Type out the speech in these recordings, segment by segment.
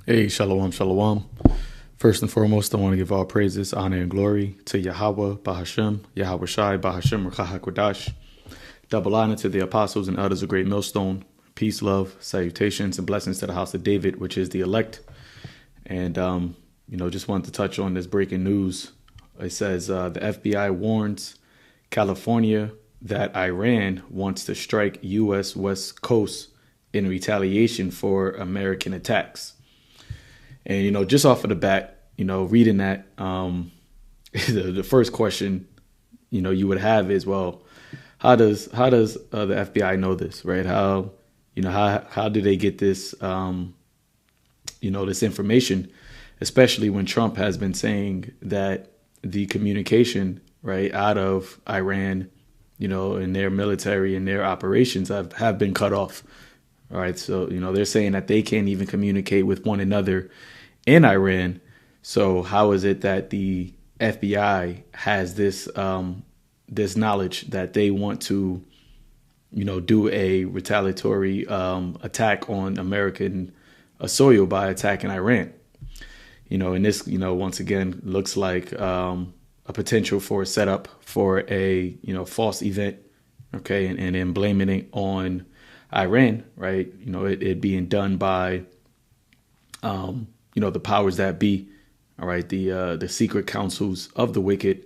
Hey, shalom, shalom. First and foremost, I want to give all praises, honor, and glory to Yahweh, Bahashem, Yahweh Shai, Bahashem, Ruach HaKodash. Double honor to the apostles and elders of Great Millstone. Peace, love, salutations, and blessings to the house of David, which is the elect. And, just wanted to touch on this breaking news. It says the FBI warns California that Iran wants to strike U.S. West Coast in retaliation for American attacks. And, just off of the bat, reading that, the first question, you would have is, well, how does the FBI know this, right? How do they get this, this information, especially when Trump has been saying that the communication, right, out of Iran, and their military and their operations have been cut off. All right. So, they're saying that they can't even communicate with one another in Iran. So how is it that the FBI has this this knowledge that they want to, do a retaliatory attack on American soil by attacking Iran? And this, once again, looks like a potential for a setup for a, false event. OK, and then blaming it on Iran. Right. It being done by the powers that be, all right, the secret councils of the wicked,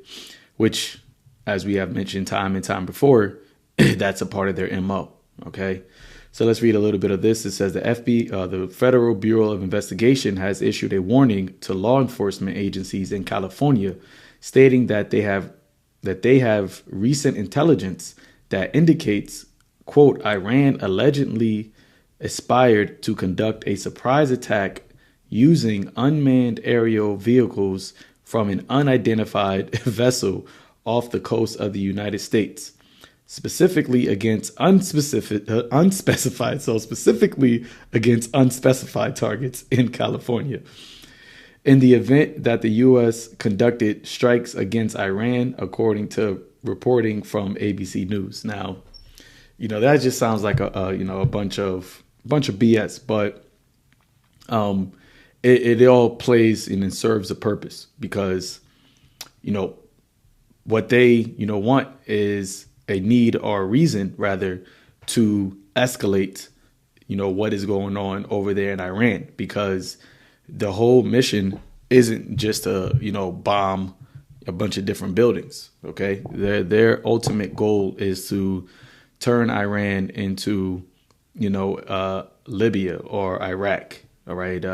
which, as we have mentioned time and time before, that's a part of their MO. OK, so let's read a little bit of this. It says the Federal Bureau of Investigation has issued a warning to law enforcement agencies in California, stating that they have recent intelligence that indicates, quote, Iran allegedly aspired to conduct a surprise attack using unmanned aerial vehicles from an unidentified vessel off the coast of the United States, specifically against unspecified targets in California. In the event that the U.S. conducted strikes against Iran, according to reporting from ABC News. Now, that just sounds like a bunch of BS, but it all plays and serves a purpose, because, what they, want is a need or a reason, rather, to escalate, what is going on over there in Iran, because the whole mission isn't just to, bomb a bunch of different buildings. OK, their ultimate goal is to turn Iran into, Libya or Iraq. All right.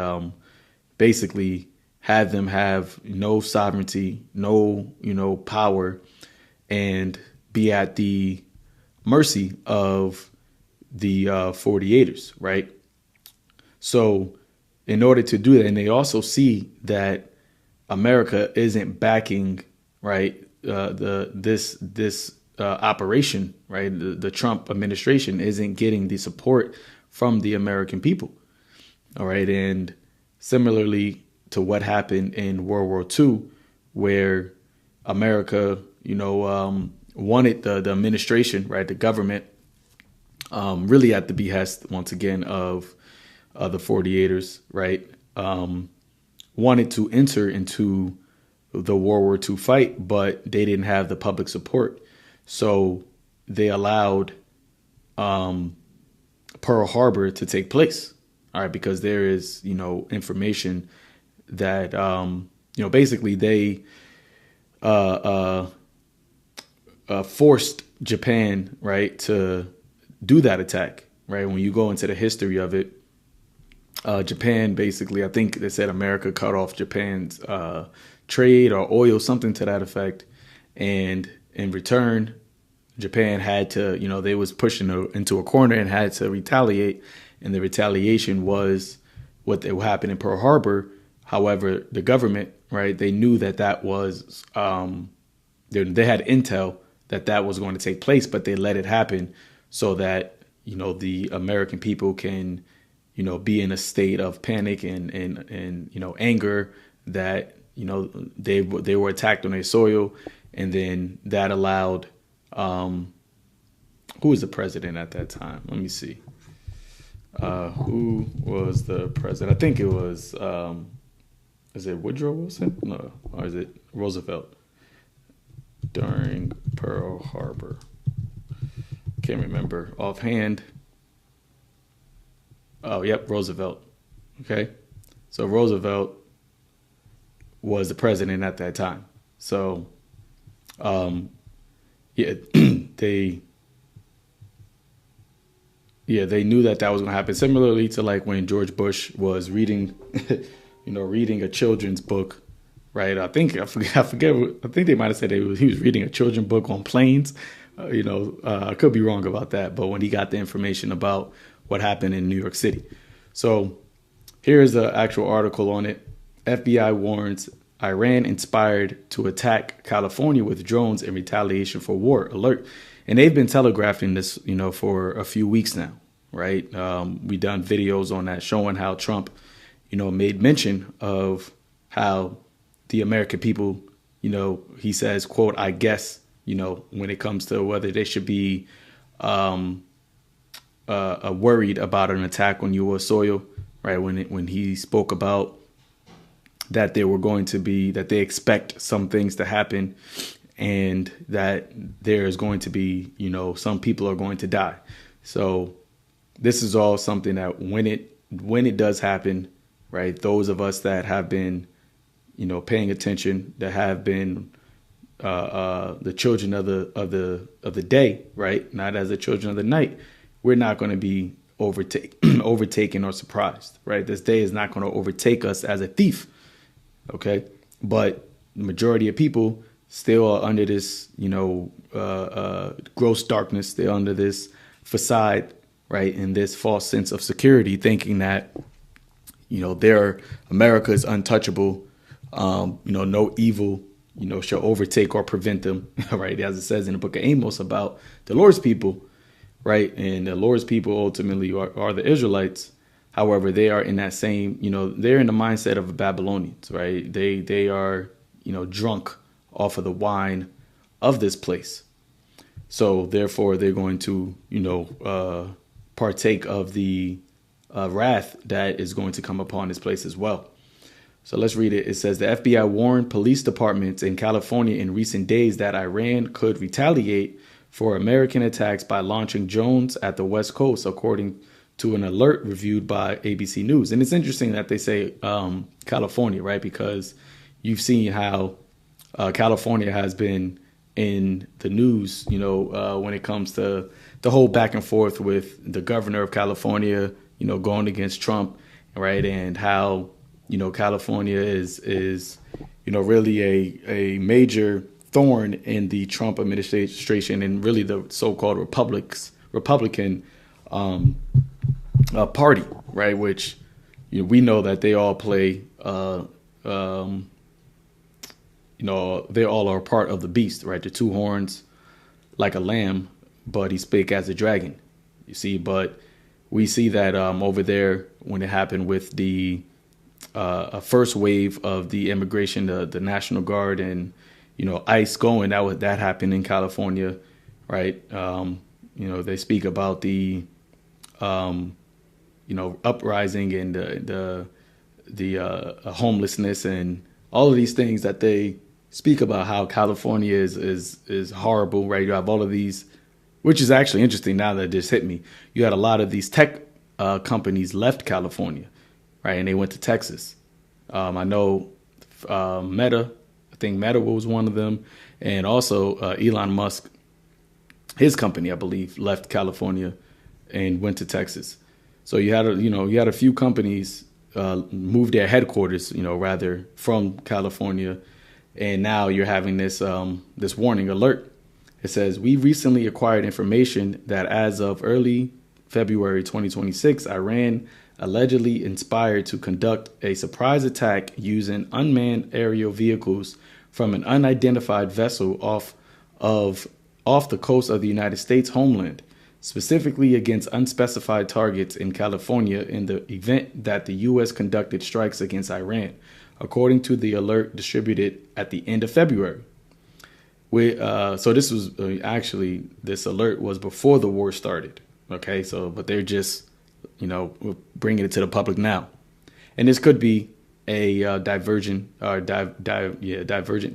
Basically have them have no sovereignty, no, power, and be at the mercy of the 48ers. Right. So in order to do that, and they also see that America isn't backing, right, this operation, right, the Trump administration isn't getting the support from the American people. All right. And similarly to what happened in World War II, where America, wanted the administration, right, the government, really at the behest, once again, of the 48ers, right, wanted to enter into the World War II fight, but they didn't have the public support. So they allowed Pearl Harbor to take place. All right, because there is, information that, basically they forced Japan, right, to do that attack. Right. When you go into the history of it, Japan, basically, I think they said America cut off Japan's trade or oil, something to that effect. And in return, Japan had to, they was pushing into a corner and had to retaliate. And the retaliation was what happened in Pearl Harbor. However, the government, right, they knew that was, they had intel that was going to take place, but they let it happen so that, the American people can, be in a state of panic and anger that, they were attacked on their soil. And then that allowed, who was the president at that time? Let me see. Who was the president? I think it was, is it Woodrow Wilson? No, or is it Roosevelt during Pearl Harbor? Can't remember offhand. Oh, yep, Roosevelt. Okay. So Roosevelt was the president at that time. So, um, yeah, they, they knew that that was going to happen. Similarly to like when George Bush was reading, reading a children's book, right? I forget. I think they might have said he was reading a children's book on planes. I could be wrong about that. But when he got the information about what happened in New York City, so here's the actual article on it. FBI warns Iran inspired to attack California with drones in retaliation for war. Alert. And they've been telegraphing this, for a few weeks now, right? We done videos on that showing how Trump, made mention of how the American people, he says, quote, I guess, when it comes to whether they should be worried about an attack on U.S. soil, right? When he spoke about that that they expect some things to happen and that there is going to be, some people are going to die. So this is all something that when it does happen, right, those of us that have been, paying attention, that have been the children of the day, right, not as the children of the night, we're not going to be overtaken or surprised, right? This day is not going to overtake us as a thief. Okay. But the majority of people still are under this, gross darkness. They're under this facade, right? And this false sense of security, thinking that, America is untouchable. No evil, shall overtake or prevent them, right? As it says in the book of Amos about the Lord's people, right? And the Lord's people ultimately are the Israelites. However, they are in that same, they're in the mindset of the Babylonians, right? They are, drunk off of the wine of this place. So therefore, they're going to, partake of the wrath that is going to come upon this place as well. So let's read it. It says the FBI warned police departments in California in recent days that Iran could retaliate for American attacks by launching drones at the West Coast, according to an alert reviewed by ABC News. And it's interesting that they say California, right? Because you've seen how California has been in the news, when it comes to the whole back and forth with the governor of California, going against Trump, right? And how, California is really a major thorn in the Trump administration and really the so-called Republican party, right? Which we know that they all play, they all are part of the beast, right? The two horns like a lamb, but he spake as a dragon. You see, but we see that over there when it happened with the first wave of the immigration, the National Guard and ICE going, that happened in California, right? They speak about the uprising and the homelessness and all of these things that they speak about, how California is horrible, right? You have all of these, which is actually interesting now that it just hit me. You had a lot of these tech companies left California, right? And they went to Texas. I know Meta, I think Meta was one of them. And also Elon Musk, his company, I believe, left California and went to Texas. So you had a few companies move their headquarters, rather from California. And now you're having this warning alert. It says, we recently acquired information that as of early February 2026, Iran allegedly inspired to conduct a surprise attack using unmanned aerial vehicles from an unidentified vessel off the coast of the United States homeland, specifically against unspecified targets in California in the event that the U.S. conducted strikes against Iran, according to the alert distributed at the end of February. So this was this alert was before the war started. Okay, but they're just we're bringing it to the public now. And this could be a divergent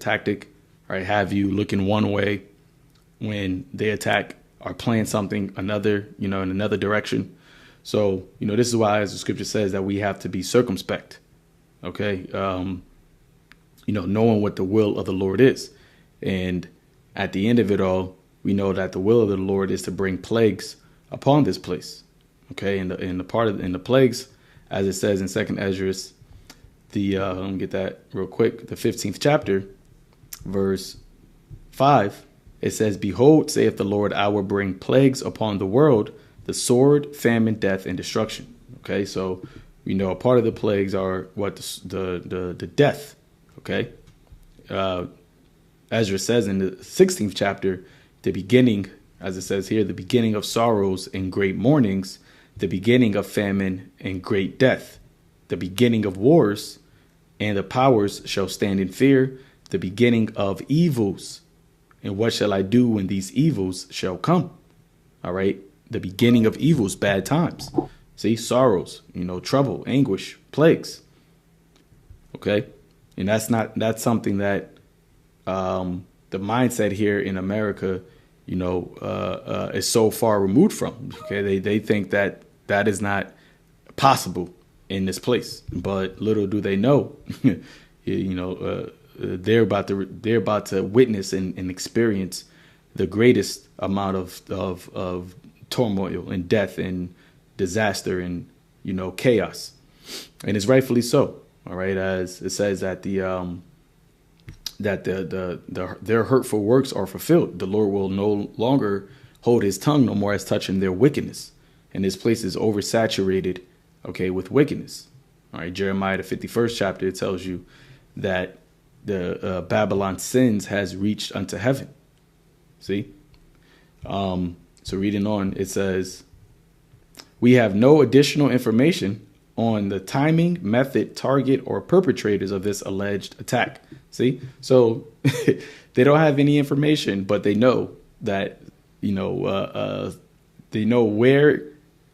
tactic, right? Have you looking one way when they attack or plan something another, in another direction. So, this is why, as the scripture says, that we have to be circumspect. Okay. Knowing what the will of the Lord is. And at the end of it all, we know that the will of the Lord is to bring plagues upon this place. Okay. And the plagues, as it says in 2nd Ezra, let me get that real quick. The 15th chapter, verse 5, it says, "Behold, saith the Lord, I will bring plagues upon the world, the sword, famine, death, and destruction." Okay, so we know a part of the plagues are what the death. Okay, Ezra says in the 16th chapter, the beginning, as it says here, the beginning of sorrows and great mournings, the beginning of famine and great death, the beginning of wars, and the powers shall stand in fear, the beginning of evils. And what shall I do when these evils shall come? All right. The beginning of evils, bad times. See, sorrows, trouble, anguish, plagues. Okay. And that's something that the mindset here in America, is so far removed from. Okay. They think that is not possible in this place, but little do they know, they're about to witness and experience the greatest amount of turmoil and death and disaster and chaos, and it's rightfully so. All right, as it says that their hurtful works are fulfilled. The Lord will no longer hold his tongue no more as touching their wickedness, and this place is oversaturated, okay, with wickedness. All right, Jeremiah the 51st chapter, it tells you that the Babylon's sins has reached unto heaven. See? So reading on, it says, "We have no additional information on the timing, method, target, or perpetrators of this alleged attack." See? So they don't have any information, but they know that, they know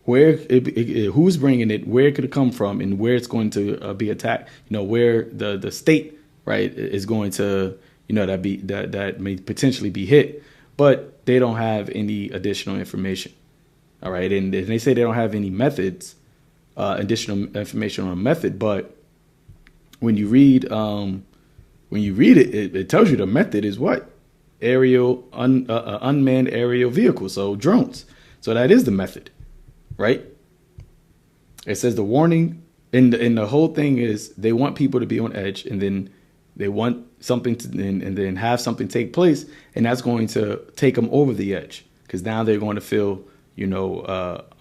who's bringing it, where it could come from, and where it's going to be attacked. Where the state, right, is going to, that may potentially be hit, but they don't have any additional information. All right. And they say they don't have any methods, additional information on a method. But when you read it tells you the method is what? Unmanned aerial vehicles. So drones. So that is the method, right? It says the warning, and the whole thing is they want people to be on edge, and then they want something to, and then have something take place, and that's going to take them over the edge, because now they're going to feel,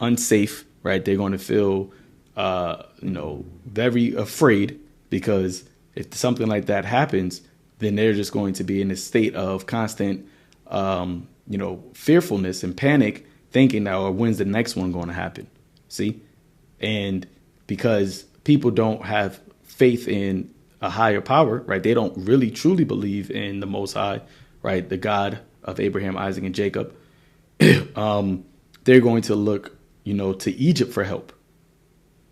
unsafe, right? They're going to feel, very afraid, because if something like that happens, then they're just going to be in a state of constant, fearfulness and panic, thinking that, when's the next one going to happen? See? And because people don't have faith in a higher power, right? They don't really truly believe in the Most High, right? The God of Abraham, Isaac, and Jacob. They're going to look, to Egypt for help.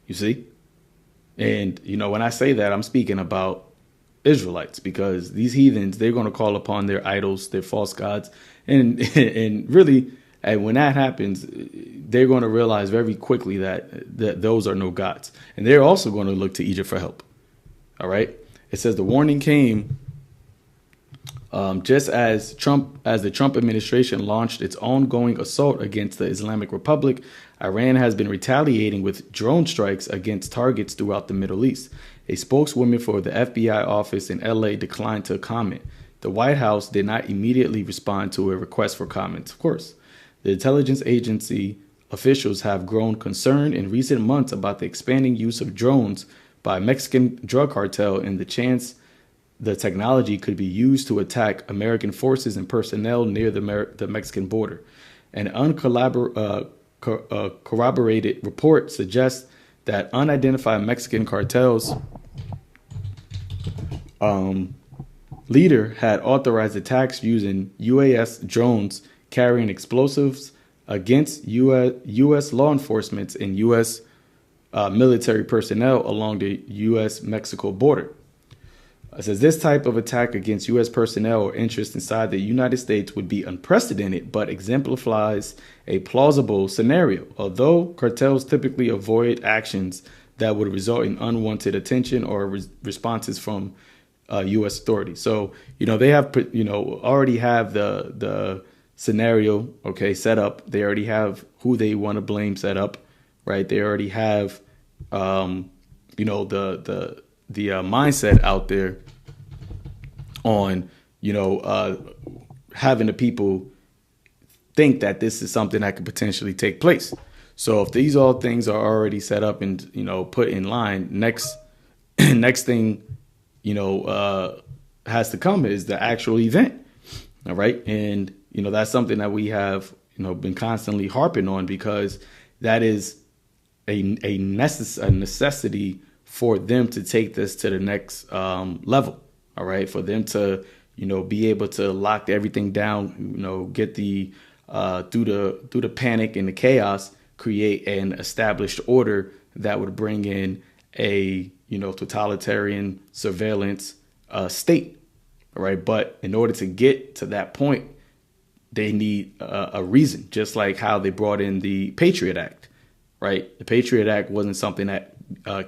You see? And, when I say that, I'm speaking about Israelites, because these heathens, they're going to call upon their idols, their false gods. And really, and when that happens, they're going to realize very quickly that those are no gods. And they're also going to look to Egypt for help. All right. It says the warning came just as the Trump administration launched its ongoing assault against the Islamic Republic. Iran has been retaliating with drone strikes against targets throughout the Middle East. A spokeswoman for the FBI office in LA declined to comment. The White House did not immediately respond to a request for comments, of course. The intelligence agency officials have grown concerned in recent months about the expanding use of drones by Mexican drug cartel and the chance the technology could be used to attack American forces and personnel near the Mexican border. An uncorroborated report suggests that unidentified Mexican cartels leader had authorized attacks using UAS drones carrying explosives against U.S. law enforcement and U.S. Military personnel along the U.S.-Mexico border. It says this type of attack against U.S. personnel or interests inside the United States would be unprecedented, but exemplifies a plausible scenario. Although cartels typically avoid actions that would result in unwanted attention or responses from U.S. authorities. So, they have, already have the scenario, set up. They already have who they want to blame set up, right? They already have, the mindset out there on, having the people think that this is something that could potentially take place. So if these all things are already set up and, put in line, next thing, has to come is the actual event. All right. And, that's something that we have, been constantly harping on, because that is a necessity for them to take this to the next level. All right. For them to, be able to lock everything down, get the through the panic and the chaos, create an established order that would bring in a, totalitarian surveillance state. All right. But in order to get to that point, they need a reason, just like how they brought in the Patriot Act. Right. The Patriot Act wasn't something that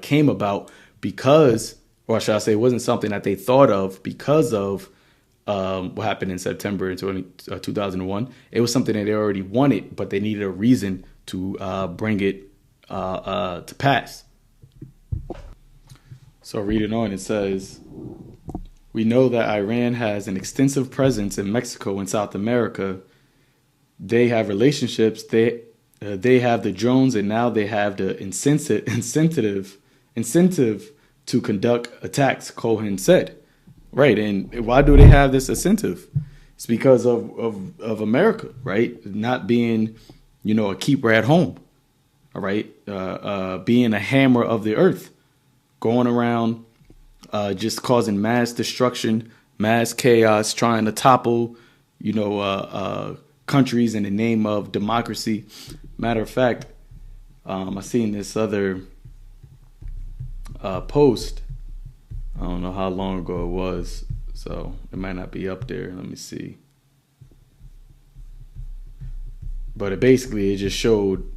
came about because, or should I say, it wasn't something that they thought of because of what happened in September 2001. It was something that they already wanted, but they needed a reason to bring it to pass. So reading on, it says, we know that Iran has an extensive presence in Mexico and South America. They have relationships. They have the drones, and now they have the incentive to conduct attacks, Cohen said. Right. And why do they have this incentive? It's because of America, right? Not being, a keeper at home. All right. Being a hammer of the earth, going around just causing mass destruction, mass chaos, trying to topple, countries in the name of democracy. Matter of fact, I seen this other post. I don't know how long ago it was, so it might not be up there. Let me see. But it just showed,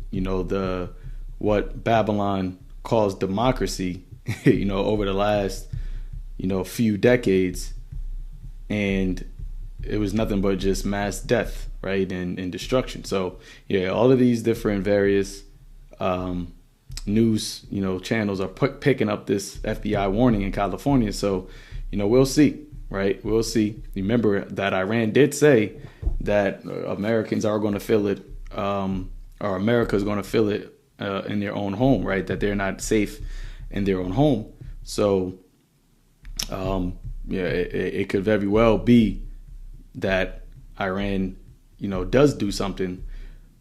what Babylon calls democracy, over the last, few decades. And it was nothing but just mass death, right, and destruction. So, yeah, all of these different various news, channels are picking up this FBI warning in California. So, we'll see, right? We'll see. Remember that Iran did say that Americans are going to feel it, or America is going to feel it in their own home, right? That they're not safe in their own home. So, it could very well be that Iran, does do something,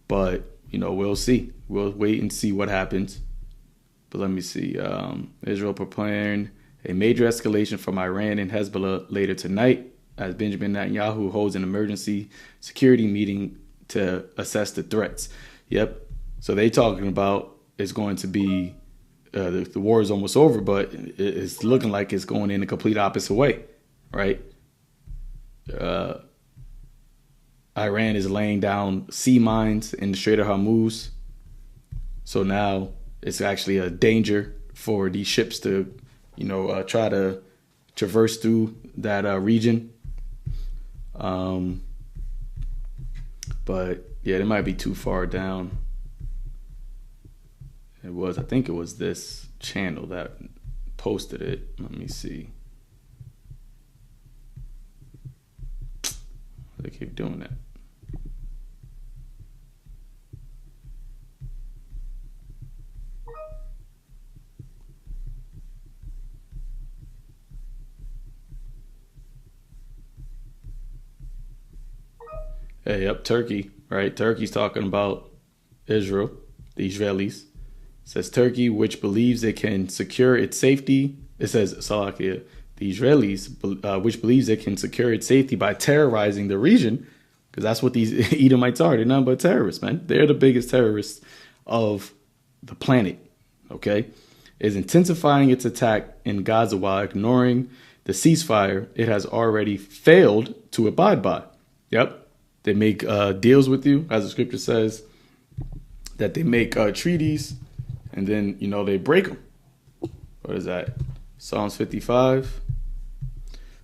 but, we'll see. We'll wait and see what happens. But let me see. Israel preparing a major escalation from Iran and Hezbollah later tonight as Benjamin Netanyahu holds an emergency security meeting to assess the threats. Yep. So they talking about it's going to be the war is almost over, but it's looking like it's going in the complete opposite way, right? Iran is laying down sea mines in the Strait of Hormuz. So now it's actually a danger for these ships to, try to traverse through that region. But yeah, they might be too far down. I think it was this channel that posted it. Let me see. They keep doing that. Hey, up Turkey, right? Turkey's talking about Israel, the Israelis. It says Turkey, which believes it can secure its safety. It says Salakia, the Israelis, which believes it can secure its safety by terrorizing the region. because that's what these Edomites are. They're nothing but terrorists, man. They're the biggest terrorists of the planet. Okay, is intensifying its attack in Gaza while ignoring the ceasefire it has already failed to abide by. Yep. They make deals with you, as the scripture says, that they make treaties and then, they break them. What is that? Psalms 55.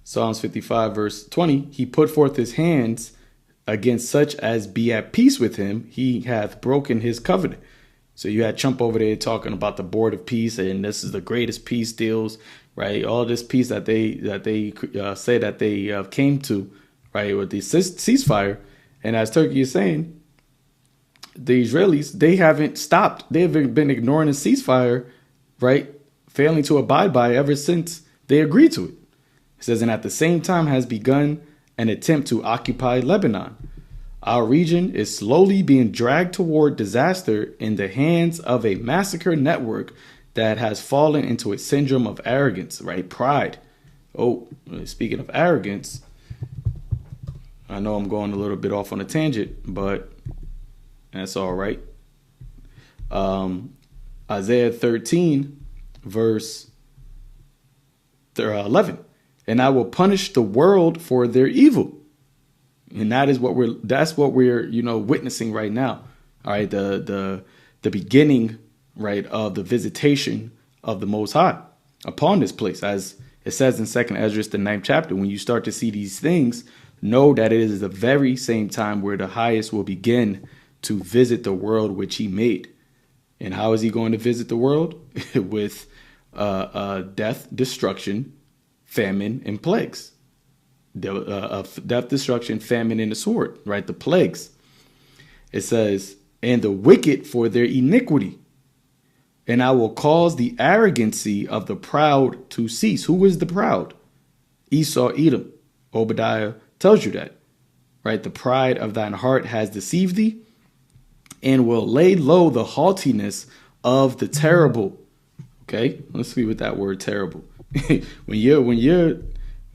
Psalms 55, verse 20. He put forth his hands against such as be at peace with him. He hath broken his covenant. So you had Trump over there talking about the board of peace, and this is the greatest peace deals, right? All this peace that they say that they came to, right, with the ceasefire. And as Turkey is saying, the Israelis, they haven't stopped. They have been ignoring the ceasefire, right, failing to abide by it ever since they agreed to it. It says, and at the same time has begun an attempt to occupy Lebanon. Our region is slowly being dragged toward disaster in the hands of a massacre network that has fallen into a syndrome of arrogance, right? Pride. Oh, speaking of arrogance, I know I'm going a little bit off on a tangent, but that's all right. Isaiah 13, verse 11. And I will punish the world for their evil. And that's what we're witnessing right now. All right, the beginning, right, of the visitation of the Most High upon this place, as it says in 2nd Esdras, the 9th chapter. When you start to see these things, know that it is the very same time where the highest will begin to visit the world which he made. And how is he going to visit the world? With death, destruction, famine, and plagues. Death, destruction, famine, and the sword, right? The plagues. It says, and the wicked for their iniquity. And I will cause the arrogancy of the proud to cease. Who is the proud? Esau, Edom. Obadiah tells you that, right? The pride of thine heart has deceived thee, and will lay low the haughtiness of the terrible. Okay, let's see what that word terrible. when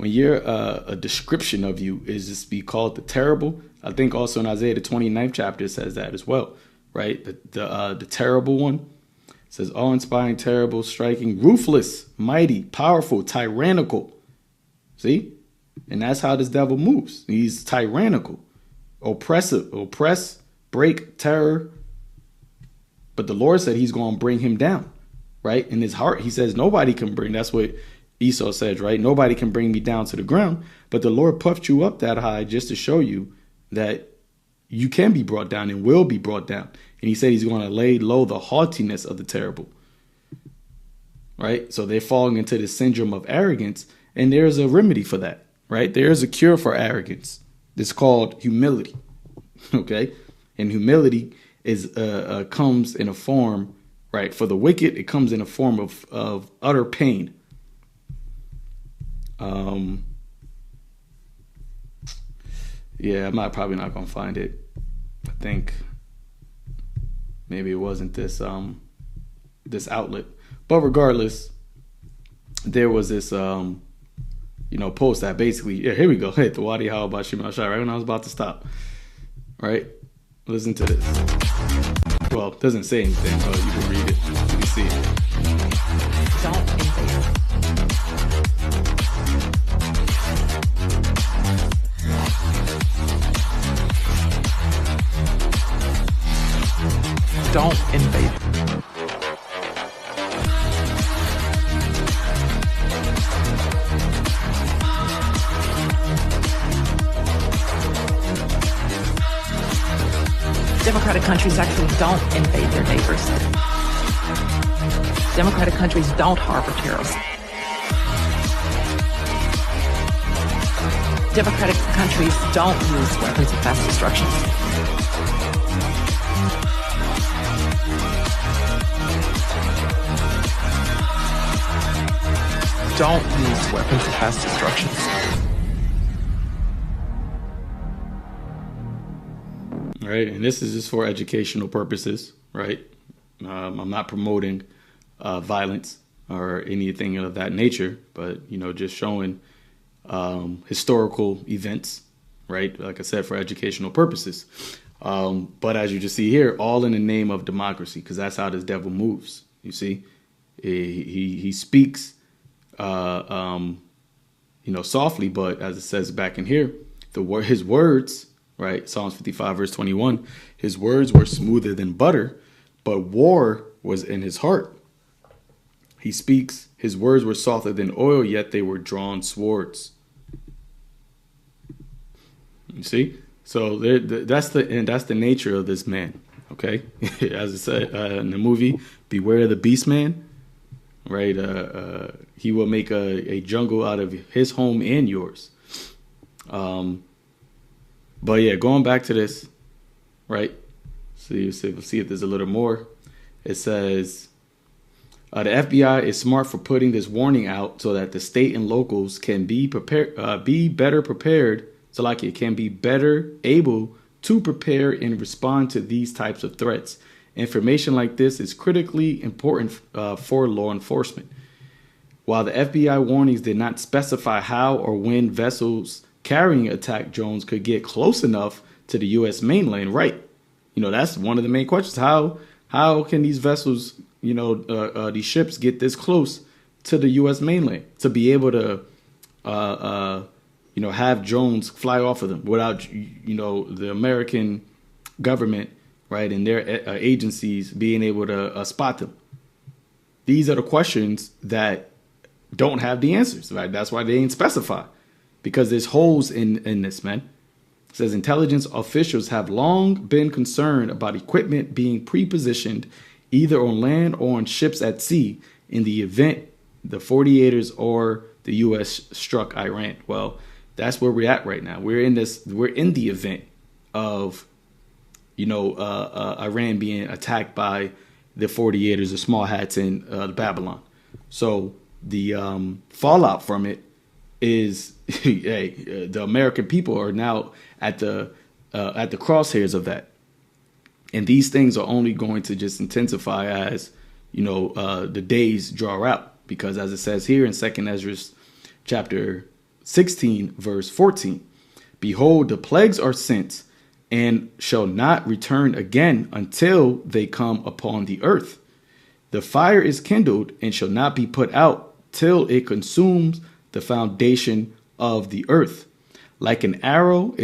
you're a description of you is just be called the terrible. I think also in Isaiah the 29th chapter it says that as well, right? The terrible one. It says awe-inspiring, terrible, striking, ruthless, mighty, powerful, tyrannical. See? And that's how this devil moves. He's tyrannical, oppressive, oppress, break, terror. But the Lord said he's going to bring him down, right? In his heart, he says nobody can bring. That's what Esau says, right? Nobody can bring me down to the ground. But the Lord puffed you up that high just to show you that you can be brought down and will be brought down. And he said he's going to lay low the haughtiness of the terrible, right? So they're falling into the syndrome of arrogance, and there's a remedy for that, right? There's a cure for arrogance. It's called humility, okay? And humility is comes in a form, right? For the wicked, it comes in a form of utter pain. Yeah, probably not gonna find it. I think maybe it wasn't this this outlet, but regardless, there was this post that basically, here we go. Hey, the Wadi How about Shimon Shai, right when I was about to stop. Right? Listen to this. Well, it doesn't say anything, but you can read it. You can see it. Don't invade. Don't invade. Democratic countries actually don't invade their neighbors. Democratic countries don't harbor terrorists. Democratic countries don't use weapons of mass destruction. Don't use weapons of mass destruction. Right, and this is just for educational purposes, right? I'm not promoting violence or anything of that nature, but just showing historical events, right? Like I said, for educational purposes. But as you just see here, all in the name of democracy, because that's how this devil moves. You see, he speaks, softly, but as it says back in here, his words, right? Psalms 55 verse 21, his words were smoother than butter, but war was in his heart. He speaks, his words were softer than oil, yet they were drawn swords. You see? So that's the nature of this man. Okay, as it said in the movie, beware the beast man. Right, he will make a jungle out of his home and yours. But yeah, going back to this, right? We'll see if there's a little more. It says the FBI is smart for putting this warning out so that the state and locals can be better prepared. So like it can be better able to prepare and respond to these types of threats. Information like this is critically important for law enforcement. While the FBI warnings did not specify how or when vessels carrying attack drones could get close enough to the U.S. mainland, right? That's one of the main questions. How can these vessels, these ships get this close to the U.S. mainland to be able to, have drones fly off of them without, the American government, right, and their agencies being able to spot them? These are the questions that don't have the answers, right? That's why they ain't specify, because there's holes in this, man. It says intelligence officials have long been concerned about equipment being pre-positioned either on land or on ships at sea in the event the 48ers or the U.S. struck Iran. Well, that's where we're at right now. We're in the event of, Iran being attacked by the 48ers, the small hats in Babylon. So the fallout from it is, the American people are now at the crosshairs of that, and these things are only going to just intensify as the days draw out. Because as it says here in 2 Ezra chapter 16 verse 14, behold, the plagues are sent and shall not return again until they come upon the earth. The fire is kindled and shall not be put out till it consumes the foundation of the earth. Like an arrow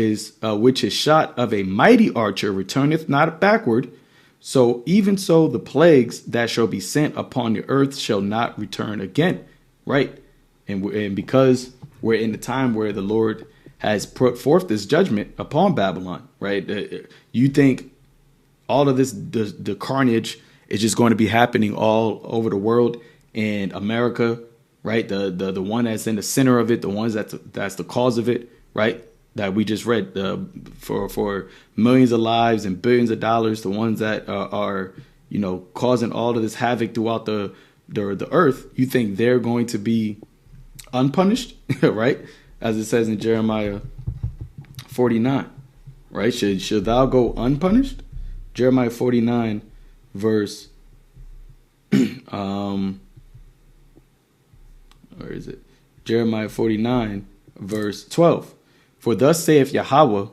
which is shot of a mighty archer returneth not backward, so even so the plagues that shall be sent upon the earth shall not return again. Right. And because we're in the time where the Lord has put forth this judgment upon Babylon, right? You think all of this, the carnage is just going to be happening all over the world, and America, right? The one that's in the center of it, the ones that's the cause of it, right? That we just read, for millions of lives and billions of dollars, the ones that are causing all of this havoc throughout the earth. You think they're going to be unpunished, right? As it says in Jeremiah 49, right? Should thou go unpunished? Jeremiah 49 verse where is it? Jeremiah 49 verse 12. For thus saith Yahweh,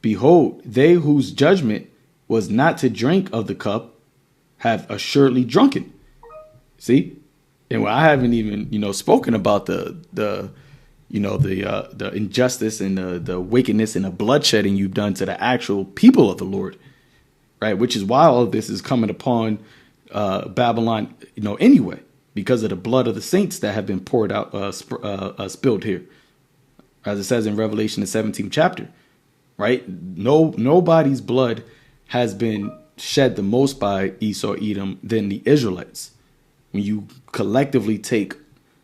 behold, they whose judgment was not to drink of the cup have assuredly drunken. See? And I haven't even, spoken about the injustice and the wickedness and the bloodshedding you've done to the actual people of the Lord, right? Which is why all of this is coming upon Babylon, anyway, because of the blood of the saints that have been poured out, spilled here, as it says in Revelation, the 17th chapter, right? Nobody's blood has been shed the most by Esau, Edom than the Israelites. When you collectively take,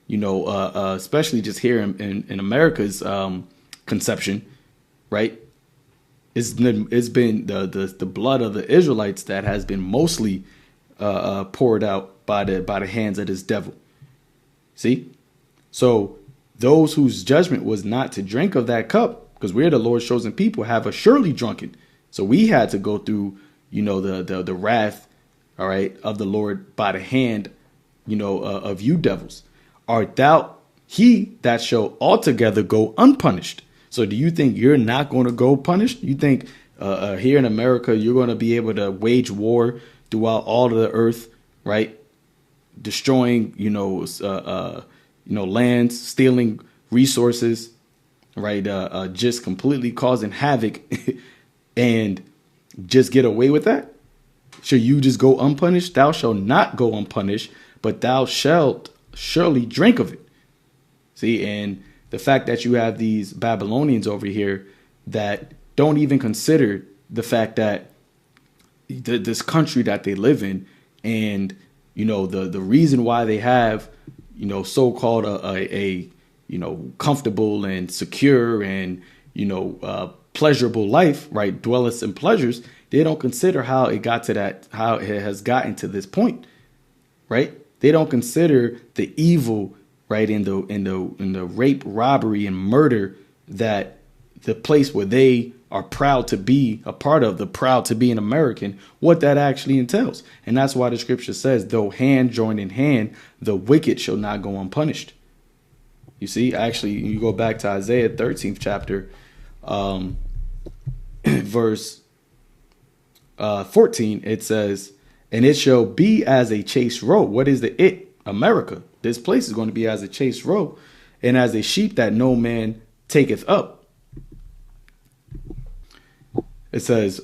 especially just here in America's conception, right? It's been the blood of the Israelites that has been mostly poured out by the hands of this devil. See, so those whose judgment was not to drink of that cup, because we're the Lord's chosen people, have assuredly drunken. So we had to go through, the wrath, all right, of the Lord by the hand, of you devils. Art thou he that shall altogether go unpunished? So do you think you're not going to go punished? You think here in America, you're going to be able to wage war throughout all of the earth, right? Destroying, lands, stealing resources, right? Just completely causing havoc and just get away with that? Should you just go unpunished? Thou shalt not go unpunished, but thou shalt surely drink of it. See, and the fact that you have these Babylonians over here that don't even consider the fact that this country that they live in, and the reason why they have so-called a comfortable and secure and pleasurable life, right? Dwelleth in pleasures. They don't consider how it got to that, how it has gotten to this point, right? They don't consider the evil, right, in the rape, robbery, and murder that the place where they are proud to be a part of, the proud to be an American, what that actually entails. And that's why the scripture says, though hand join in hand, the wicked shall not go unpunished. You see, actually, you go back to Isaiah 13th chapter, verse 14, it says, and it shall be as a chased roe. What is the it? America. This place is going to be as a chased roe, and as a sheep that no man taketh up. It says,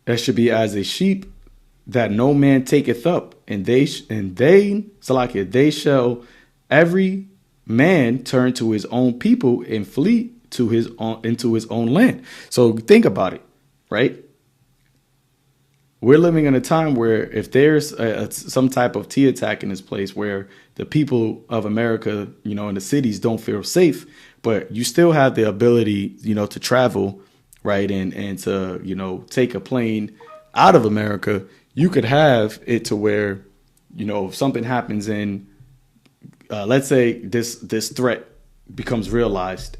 it should be as a sheep that no man taketh up, and they shall every man turn to his own people and flee to into his own land. So think about it, right? We're living in a time where if there's some type of T attack in this place where the people of America, in the cities don't feel safe, but you still have the ability, to travel, right, and to, take a plane out of America, you could have it to where, if something happens in, let's say this threat becomes realized,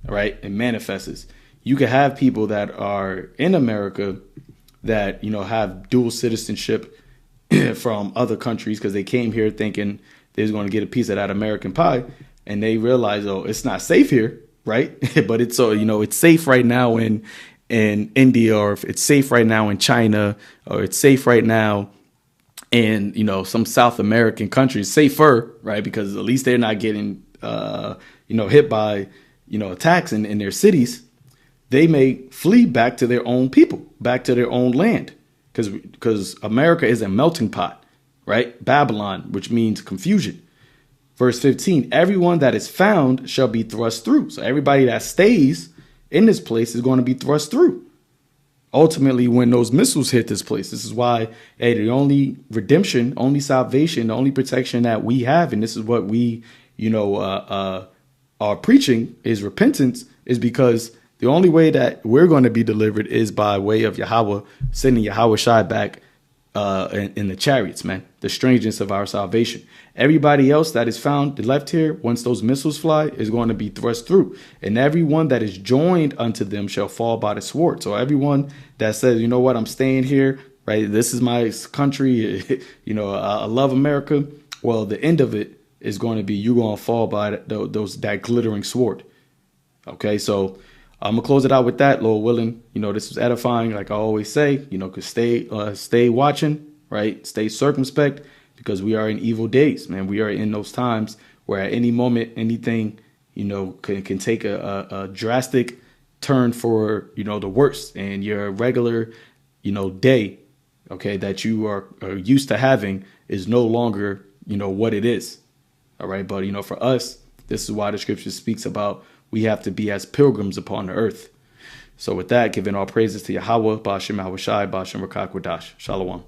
right, and manifests, you could have people that are in America that, have dual citizenship from other countries because they came here thinking they're going to get a piece of that American pie. And they realize, oh, it's not safe here, right? But it's it's safe right now in India, or if it's safe right now in China, or it's safe right now in some South American countries, safer, right? Because at least they're not getting hit by attacks in their cities. They may flee back to their own people, back to their own land, because America is a melting pot, right? Babylon, which means confusion. Verse 15, everyone that is found shall be thrust through. So everybody that stays in this place is going to be thrust through. Ultimately, when those missiles hit this place, this is why, the only redemption, only salvation, the only protection that we have, and this is what we, are preaching, is repentance, is because the only way that we're going to be delivered is by way of Yahweh, sending Yahweh Shai back in the chariots, man, the strangeness of our salvation. Everybody else that is found left here, once those missiles fly, is going to be thrust through. And everyone that is joined unto them shall fall by the sword. So everyone that says, you know what, I'm staying here, right, this is my country, I love America. Well, the end of it is going to be you're going to fall by that glittering sword. Okay, so I'm going to close it out with that, Lord willing. This was edifying, like I always say, because stay watching, right? Stay circumspect, because we are in evil days, man. We are in those times where at any moment, anything, can take a drastic turn for, the worst. And your regular, day, okay, that you are used to having is no longer, what it is. All right. But, for us, this is why the scripture speaks about we have to be as pilgrims upon the earth. So with that, giving all praises to Yahweh, Ba'ashem Yahushai, Ba'ashem Rakak Wadash. Shalom.